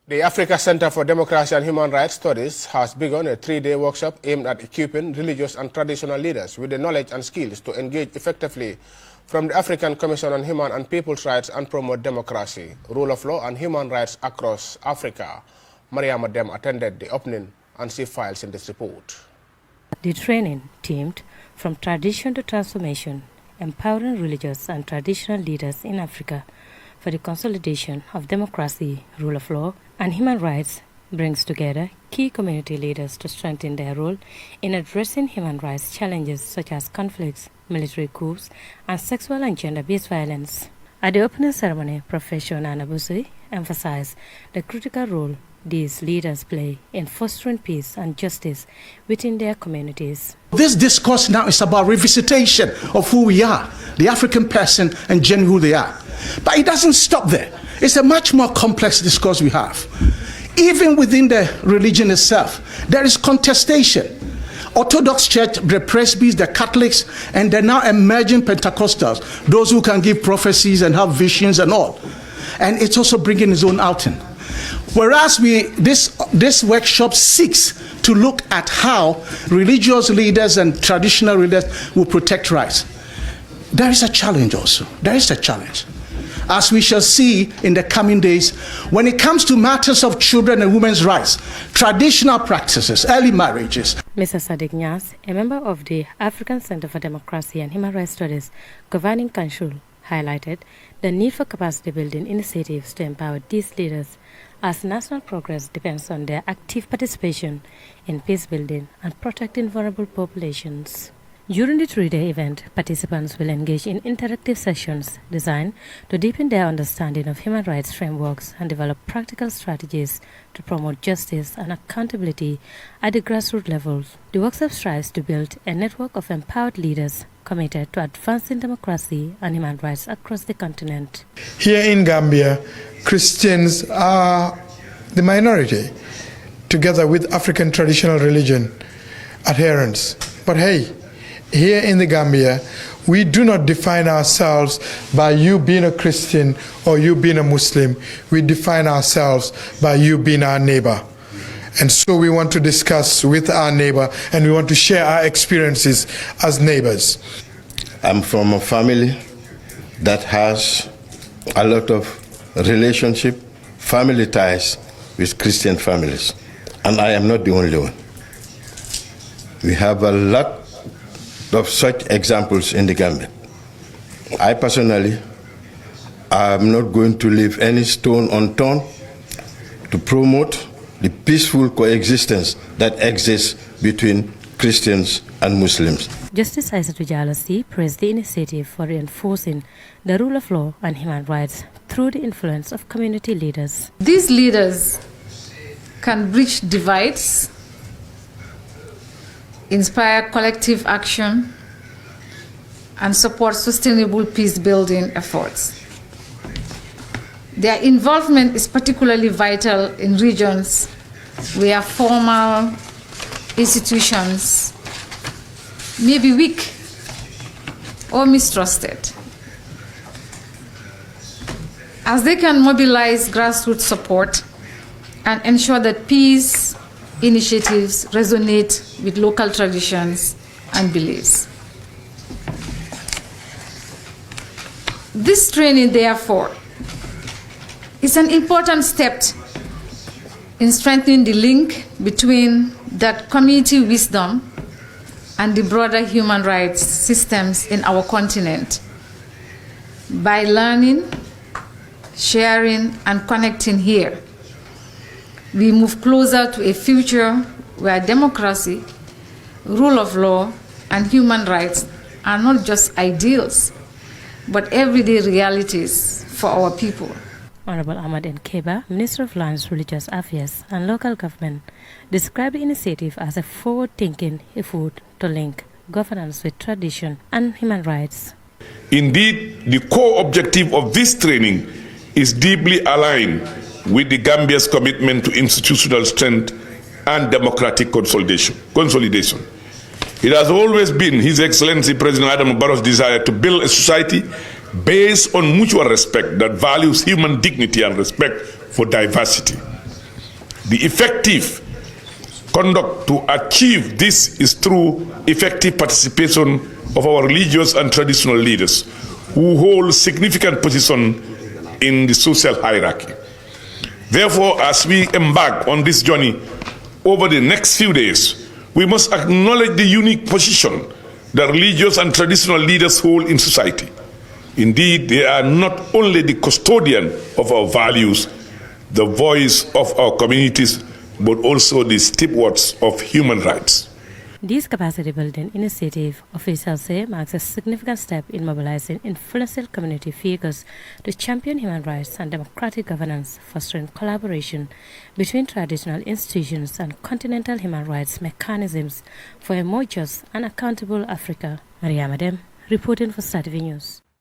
The Africa Center for Democracy and Human Rights Studies has begun a 3-day workshop aimed at equipping religious and traditional leaders with the knowledge and skills to engage effectively from the African Commission on Human and People's Rights and promote democracy, rule of law and human rights across Africa. Mariama Dem attended the opening and she files in this report. The training themed From Tradition to Transformation, Empowering Religious and Traditional Leaders in Africa for the Consolidation of Democracy, Rule of Law and Human Rights brings together key community leaders to strengthen their role in addressing human rights challenges such as conflicts, military coups, and sexual and gender-based violence. At the opening ceremony, Professor Nana Busui emphasized the critical role these leaders play in fostering peace and justice within their communities. This discourse now is about revisitation of who we are, the African person, and genuinely who they are. But it doesn't stop there. It's a much more complex discourse we have. Even within the religion itself, there is contestation. Orthodox Church, the Presbyterians, the Catholics, and the now emerging Pentecostals, those who can give prophecies and have visions and all. And it's also bringing its own outing. Whereas this workshop seeks to look at how religious leaders and traditional leaders will protect rights. There is a challenge also. There is a challenge. As we shall see in the coming days, when it comes to matters of children and women's rights, traditional practices, early marriages. Mr. Sadiq Nyas, a member of the African Center for Democracy and Human Rights Studies Governing Council, highlighted the need for capacity building initiatives to empower these leaders, as national progress depends on their active participation in peace building and protecting vulnerable populations. During the 3-day event, participants will engage in interactive sessions designed to deepen their understanding of human rights frameworks and develop practical strategies to promote justice and accountability at the grassroots level. The workshop strives to build a network of empowered leaders committed to advancing democracy and human rights across the continent. Here in Gambia, Christians are the minority, together with African traditional religion adherents. But hey, here in the Gambia, we do not define ourselves by you being a Christian or you being a Muslim. We define ourselves by you being our neighbor. And so we want to discuss with our neighbor and we want to share our experiences as neighbors. I'm from a family that has a lot of relationship, family ties with Christian families. And I am not the only one. We have a lot of such examples in the Gambia. I personally am not going to leave any stone unturned to promote the peaceful coexistence that exists between Christians and Muslims. Justice Aissatou Jalasi praised the initiative for reinforcing the rule of law and human rights through the influence of community leaders. These leaders can bridge divides, inspire collective action, and support sustainable peace-building efforts. Their involvement is particularly vital in regions where formal institutions may be weak or mistrusted, as they can mobilize grassroots support and ensure that peace initiatives resonate with local traditions and beliefs. This training, therefore, is an important step in strengthening the link between that community wisdom and the broader human rights systems in our continent. By learning, sharing, and connecting here, we move closer to a future where democracy, rule of law, and human rights are not just ideals, but everyday realities for our people. Honorable Ahmad Nkeba, Minister of Lands, Religious Affairs and Local Government, described the initiative as a forward-thinking effort to link governance with tradition and human rights. Indeed, the core objective of this training is deeply aligned with the Gambia's commitment to institutional strength and democratic consolidation. It has always been His Excellency President Adam Barrow's desire to build a society based on mutual respect that values human dignity and respect for diversity. The effective conduct to achieve this is through effective participation of our religious and traditional leaders who hold significant position in the social hierarchy. Therefore, as we embark on this journey over the next few days, we must acknowledge the unique position that religious and traditional leaders hold in society. Indeed, they are not only the custodian of our values, the voice of our communities, but also the stewards of human rights. This capacity building initiative, officials say, marks a significant step in mobilizing influential community figures to champion human rights and democratic governance, fostering collaboration between traditional institutions and continental human rights mechanisms for a more just and accountable Africa. Mariam Adem, reporting for Star TV News.